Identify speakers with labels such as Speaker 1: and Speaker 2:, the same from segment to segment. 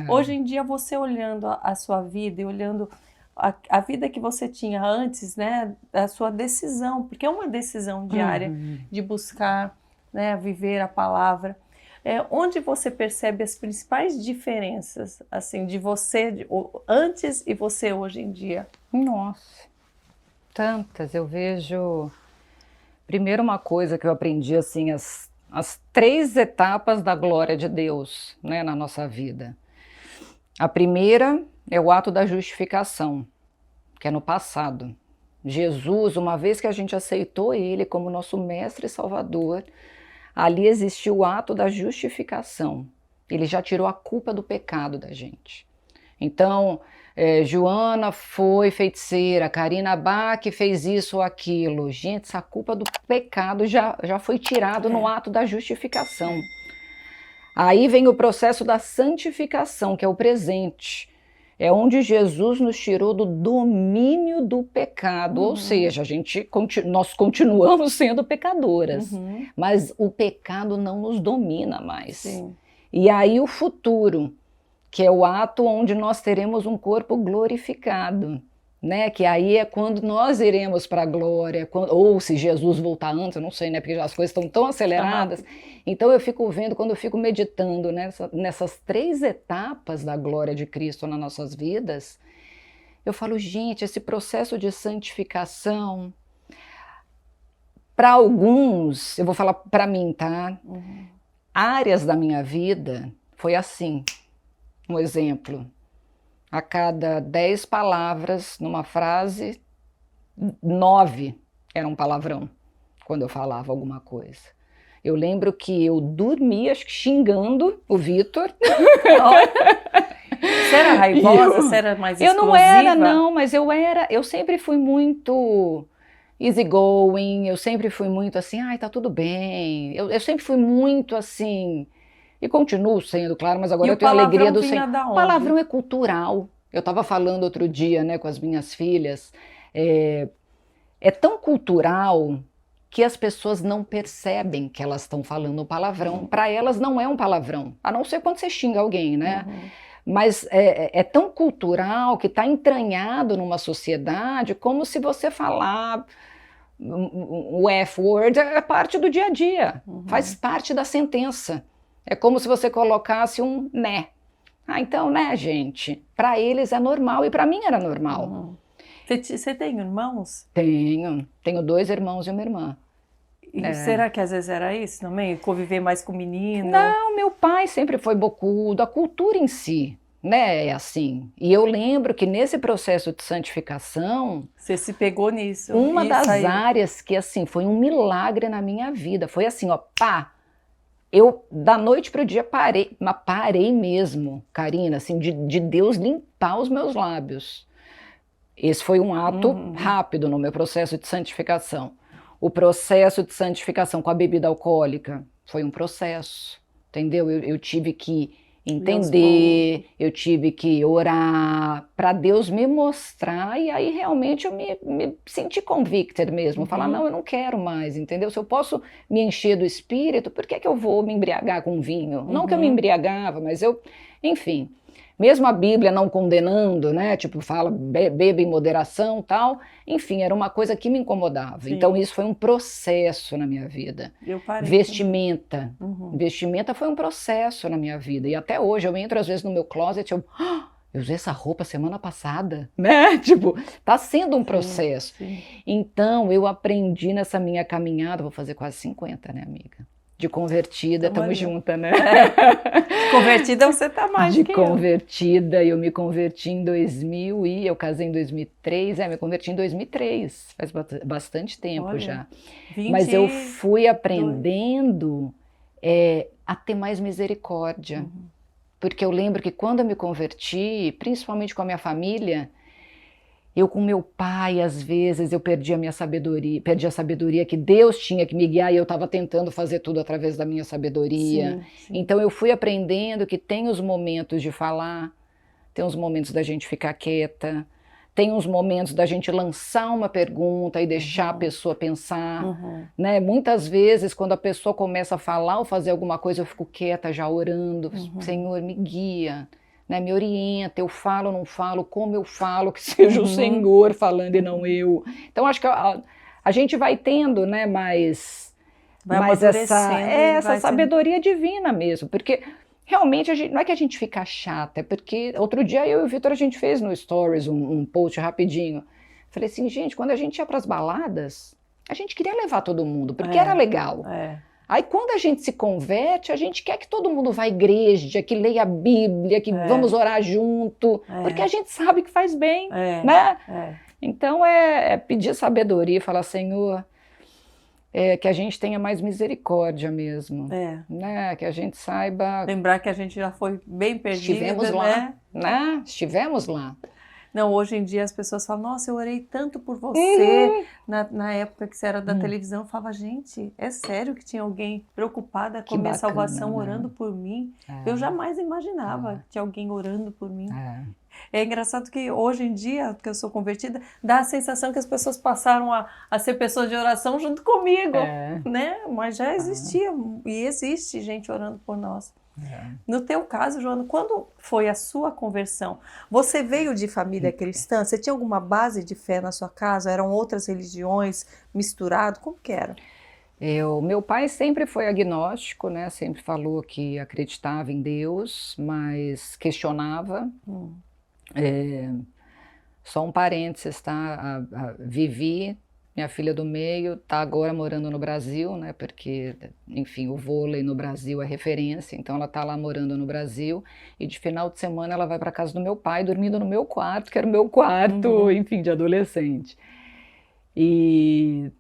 Speaker 1: Hoje em dia, você olhando a sua vida e olhando a vida que você tinha antes, né, da sua decisão, porque é uma decisão diária de buscar, né, viver a palavra. Onde você percebe as principais diferenças, assim, de você antes e você hoje em dia?
Speaker 2: Nossa, tantas. Eu vejo. Primeiro, uma coisa que eu aprendi, assim, as 3 etapas da glória de Deus, né, na nossa vida. A primeira é o ato da justificação, que é no passado. Jesus, uma vez que a gente aceitou Ele como nosso mestre e salvador, ali existiu o ato da justificação. Ele já tirou a culpa do pecado da gente. Então, Joana foi feiticeira, Karina Bach fez isso ou aquilo. Gente, essa culpa do pecado já foi tirado no ato da justificação. Aí vem o processo da santificação, que é o presente. É onde Jesus nos tirou do domínio do pecado, ou seja, nós continuamos sendo pecadoras, mas o pecado não nos domina mais.
Speaker 1: Sim.
Speaker 2: E aí o futuro, que é o ato onde nós teremos um corpo glorificado, né? Que aí é quando nós iremos para a glória, ou se Jesus voltar antes, eu não sei, né? Porque as coisas estão tão aceleradas. Então eu fico vendo, quando eu fico meditando nessas 3 etapas da glória de Cristo nas nossas vidas, eu falo, gente, esse processo de santificação, para alguns, eu vou falar para mim, tá? Áreas da minha vida foi assim. Um exemplo, a cada 10 palavras numa frase, 9 eram palavrão, quando eu falava alguma coisa. Eu lembro que eu dormia xingando o Vitor.
Speaker 1: Você era raivosa? Você era mais explosiva?
Speaker 2: Eu não era, não, mas eu sempre fui muito easygoing, eu sempre fui muito assim, ai, tá tudo bem. Eu sempre fui muito assim... E continuo sendo, claro, mas agora eu tenho a alegria do Senhor. O palavrão é cultural. Eu estava falando outro dia, né, com as minhas filhas. É tão cultural que as pessoas não percebem que elas estão falando palavrão. Para elas não é um palavrão, a não ser quando você xinga alguém, né? Mas é tão cultural que está entranhado numa sociedade como se você falar o F-word é parte do dia a dia, faz parte da sentença. É como se você colocasse um né. Ah, então, né, gente? Para eles é normal e para mim era normal.
Speaker 1: Você tem irmãos?
Speaker 2: Tenho 2 irmãos e uma irmã.
Speaker 1: E será que às vezes era isso também? Conviver mais com o menino?
Speaker 2: Não, meu pai sempre foi bocudo, a cultura em si, né, é assim. E eu lembro que nesse processo de santificação...
Speaker 1: Você se pegou nisso.
Speaker 2: Uma das áreas que, assim, foi um milagre na minha vida, foi assim, ó, pá! Eu, da noite para o dia, parei, mas parei mesmo, Karina, assim, de Deus limpar os meus lábios. Esse foi um ato rápido no meu processo de santificação. O processo de santificação com a bebida alcoólica foi um processo, entendeu? Eu tive que entender, eu tive que orar para Deus me mostrar, e aí realmente eu me senti convicted mesmo, falar, não, eu não quero mais, entendeu? Se eu posso me encher do Espírito, por que eu vou me embriagar com vinho? Não que eu me embriagava, mas enfim, mesmo a Bíblia não condenando, né, tipo, fala, beba em moderação, tal, enfim, era uma coisa que me incomodava. Sim. Então isso foi um processo na minha vida.
Speaker 1: Eu parei
Speaker 2: vestimenta. Vestimenta foi um processo na minha vida. E até hoje eu entro às vezes no meu closet, eu usei essa roupa semana passada, né? Tipo, tá sendo um processo. Sim. Então eu aprendi nessa minha caminhada, vou fazer quase 50, né, amiga? De convertida, tamo junta, né?
Speaker 1: De convertida você tá mais
Speaker 2: de convertida, eu me converti em 2000 e eu casei em 2003, me converti em 2003, faz bastante tempo já. Mas eu fui aprendendo a ter mais misericórdia, porque eu lembro que quando eu me converti, principalmente com a minha família, eu com meu pai, às vezes, eu perdi a sabedoria que Deus tinha que me guiar e eu estava tentando fazer tudo através da minha sabedoria. Sim. Então eu fui aprendendo que tem os momentos de falar, tem os momentos da gente ficar quieta, tem uns momentos da gente lançar uma pergunta e deixar a pessoa pensar. Né? Muitas vezes, quando a pessoa começa a falar ou fazer alguma coisa, eu fico quieta, já orando, Senhor, me guia. né, me orienta, eu falo, não falo, como eu falo, que seja o Senhor falando e não eu. Então acho que a gente vai tendo, né, mais essa sabedoria divina mesmo, porque realmente não é que a gente fica chata, é porque outro dia eu e o Vitor a gente fez no Stories um post rapidinho. Falei assim, gente, quando a gente ia para as baladas, a gente queria levar todo mundo, porque era legal. Aí quando a gente se converte, a gente quer que todo mundo vá à igreja, que leia a Bíblia, que vamos orar junto, porque a gente sabe que faz bem, né? Então é pedir sabedoria e falar, Senhor, que a gente tenha mais misericórdia mesmo, né? Que a gente saiba...
Speaker 1: Lembrar que a gente já foi bem perdida,
Speaker 2: estivemos lá, né? Estivemos lá.
Speaker 1: Não, hoje em dia as pessoas falam, nossa, eu orei tanto por você, na época que você era da televisão, eu falava, gente, é sério que tinha alguém preocupada com a minha salvação, orando por mim? Eu jamais imaginava que tinha alguém orando por mim. É engraçado que hoje em dia, que eu sou convertida, dá a sensação que as pessoas passaram a ser pessoas de oração junto comigo, né? Mas já existia, e existe gente orando por nós. No teu caso, Joana, quando foi a sua conversão? Você veio de família cristã? Você tinha alguma base de fé na sua casa? Eram outras religiões misturado? Como que era?
Speaker 2: Meu pai sempre foi agnóstico, né? Sempre falou que acreditava em Deus, mas questionava. Só um parênteses, tá? A Vivi, minha filha do meio, está agora morando no Brasil, né? Porque, enfim, o vôlei no Brasil é referência, então ela está lá morando no Brasil e de final de semana ela vai para casa do meu pai, dormindo no meu quarto, que era o meu quarto, enfim, de adolescente. E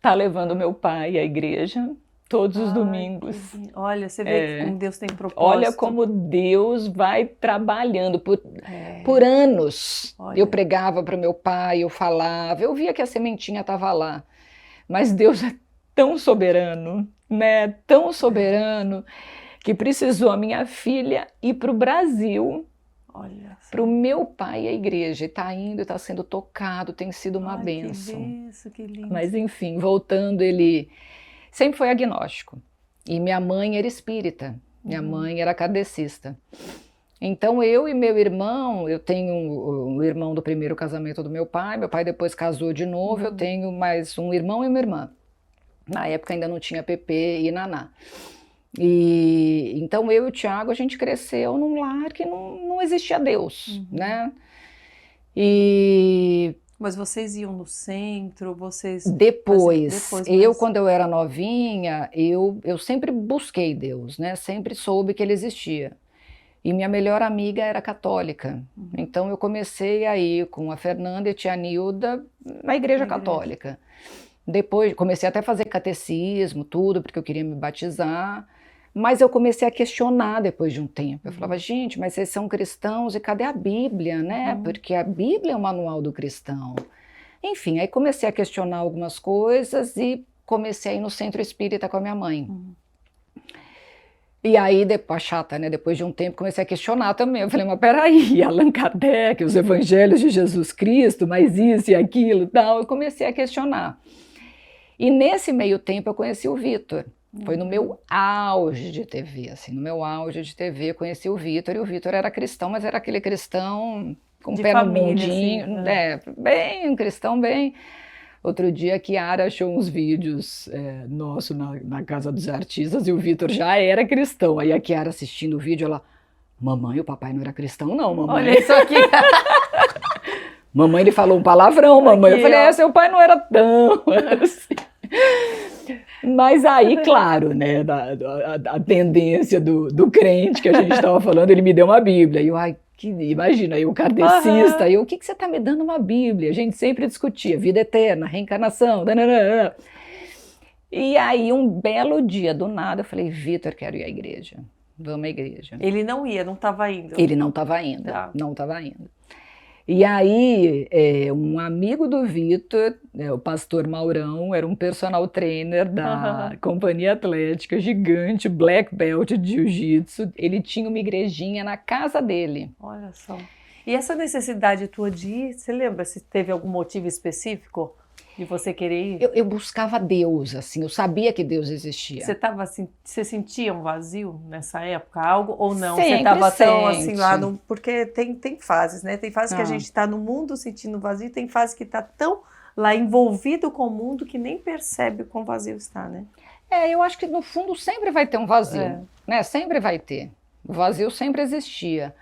Speaker 2: tá levando meu pai à igreja todos os domingos.
Speaker 1: Olha, você vê como Deus tem propósito.
Speaker 2: Olha como Deus vai trabalhando por anos. Olha. Eu pregava para o meu pai, eu falava, eu via que a sementinha estava lá. Mas Deus é tão soberano, né? Tão soberano, que precisou a minha filha ir para o Brasil, para o meu pai à igreja. E está indo, está sendo tocado, tem sido uma bênção.
Speaker 1: Que lindo.
Speaker 2: Mas enfim, voltando, ele... sempre foi agnóstico. E minha mãe era espírita, minha mãe era kardecista. Então eu e meu irmão, eu tenho um irmão do primeiro casamento do meu pai depois casou de novo, eu tenho mais um irmão e uma irmã. Na época ainda não tinha Pepe e Naná. E então eu e o Tiago, a gente cresceu num lar que não existia Deus, né?
Speaker 1: Mas vocês iam no centro,
Speaker 2: Depois quando eu era novinha, eu sempre busquei Deus, né? Sempre soube que ele existia. E minha melhor amiga era católica. Então eu comecei a ir com a Fernanda e a tia Nilda na igreja católica. Depois comecei até a fazer catecismo, tudo, porque eu queria me batizar. Mas eu comecei a questionar depois de um tempo. Eu falava, gente, mas vocês são cristãos e cadê a Bíblia, né? Porque a Bíblia é o manual do cristão. Enfim, aí comecei a questionar algumas coisas e comecei a ir no centro espírita com a minha mãe. E aí, depois, chata, né? Depois de um tempo, comecei a questionar também. Eu falei, mas peraí, Allan Kardec, os evangelhos de Jesus Cristo, mas isso e aquilo e tal. Eu comecei a questionar. E nesse meio tempo eu conheci o Vitor. Foi no meu auge de TV, assim, no meu auge de TV, conheci o Vitor, e o Vitor era cristão, mas era aquele cristão com o pé no mundinho, assim, bem, um cristão bem... Outro dia a Kiara achou uns vídeos nossos na Casa dos Artistas, e o Vitor já era cristão, aí a Kiara assistindo o vídeo, ela, mamãe, o papai não era cristão não, mamãe.
Speaker 1: Olha isso aqui.
Speaker 2: Mamãe, ele falou um palavrão, mamãe. Aqui, eu falei, seu pai não era tão assim. Mas aí, claro, né, a tendência do crente que a gente estava falando, ele me deu uma Bíblia. E eu, imagina, eu kardecista, o que você está me dando uma Bíblia? A gente sempre discutia vida eterna, reencarnação, dananana. E aí, um belo dia, do nada, eu falei, Vitor, quero ir à igreja. Vamos à igreja.
Speaker 1: Ele não ia, não estava indo.
Speaker 2: Ele não estava indo, não estava indo. E aí, um amigo do Vitor, o pastor Maurão, era um personal trainer da Companhia Atlética, gigante, black belt de jiu-jitsu. Ele tinha uma igrejinha na casa dele.
Speaker 1: Olha só. E essa necessidade tua de ir, você lembra se teve algum motivo específico? De você querer ir?
Speaker 2: Eu buscava Deus, assim, eu sabia que Deus existia.
Speaker 1: Você tava assim, você sentia um vazio nessa época, algo ou não?
Speaker 2: Sempre
Speaker 1: Você estava tão assim
Speaker 2: sente.
Speaker 1: lá no, porque tem fases, né? Tem fases que a
Speaker 2: Ah.
Speaker 1: gente está no mundo sentindo vazio, tem fases que está tão lá envolvido com o mundo que nem percebe o quão vazio está, né?
Speaker 2: Eu acho que no fundo sempre vai ter um vazio,
Speaker 1: É.
Speaker 2: né? Sempre vai ter. O vazio sempre existia.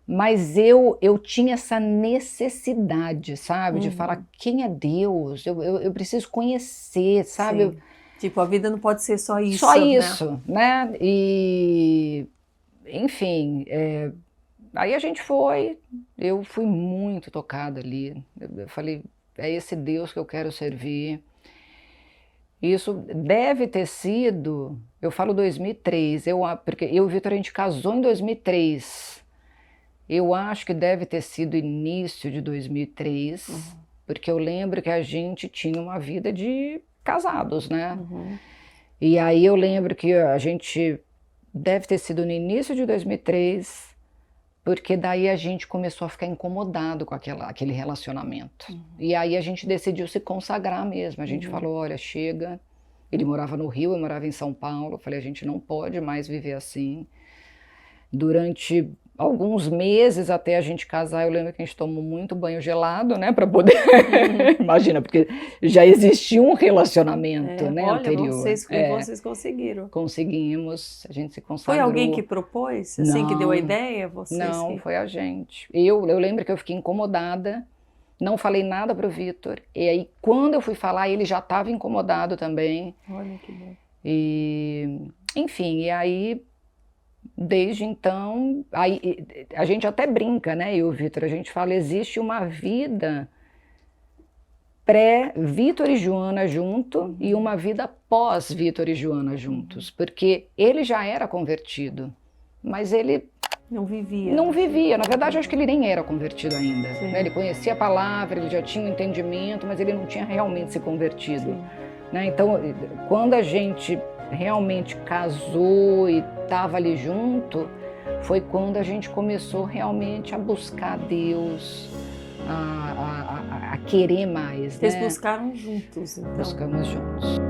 Speaker 2: Mas eu tinha essa necessidade, sabe? De falar, quem é Deus? Eu preciso conhecer, sabe?
Speaker 1: Sim. Tipo, a vida não pode ser só isso,
Speaker 2: Só
Speaker 1: né?
Speaker 2: isso, né? E, enfim, aí a gente foi, eu fui muito tocada ali. Eu falei, é esse Deus que eu quero servir. Isso deve ter sido, eu falo 2003, porque eu e o Vitor, a gente casou em 2003. Eu acho que deve ter sido início de 2003, porque eu lembro que a gente tinha uma vida de casados, né? E aí eu lembro que a gente deve ter sido no início de 2003, porque daí a gente começou a ficar incomodado com aquele relacionamento. E aí a gente decidiu se consagrar mesmo. A gente falou, olha, chega. Ele morava no Rio, eu morava em São Paulo. Eu falei, a gente não pode mais viver assim. Durante alguns meses até a gente casar, eu lembro que a gente tomou muito banho gelado, né, para poder... Imagina, porque já existia um relacionamento, né,
Speaker 1: olha,
Speaker 2: anterior.
Speaker 1: Vocês conseguiram.
Speaker 2: Conseguimos, a gente se consagrou.
Speaker 1: Foi alguém que propôs, assim, que deu a ideia?
Speaker 2: Não, foi a gente. Eu lembro que eu fiquei incomodada, não falei nada pro Vitor, e aí quando eu fui falar, ele já estava incomodado também.
Speaker 1: Olha que bom.
Speaker 2: E, enfim, e aí... Desde então, aí, a gente até brinca, né, eu e o Vitor, a gente fala, existe uma vida pré-Vitor e Joana junto e uma vida pós-Vitor e Joana juntos, porque ele já era convertido, mas ele
Speaker 1: não vivia.
Speaker 2: Não vivia, na verdade acho que ele nem era convertido ainda, né? Ele conhecia a palavra, ele já tinha um entendimento, mas ele não tinha realmente se convertido, né? Então, quando a gente realmente casou e estava ali junto, foi quando a gente começou realmente a buscar Deus, a querer mais.
Speaker 1: Vocês
Speaker 2: né?
Speaker 1: buscaram juntos, então?
Speaker 2: Buscamos juntos.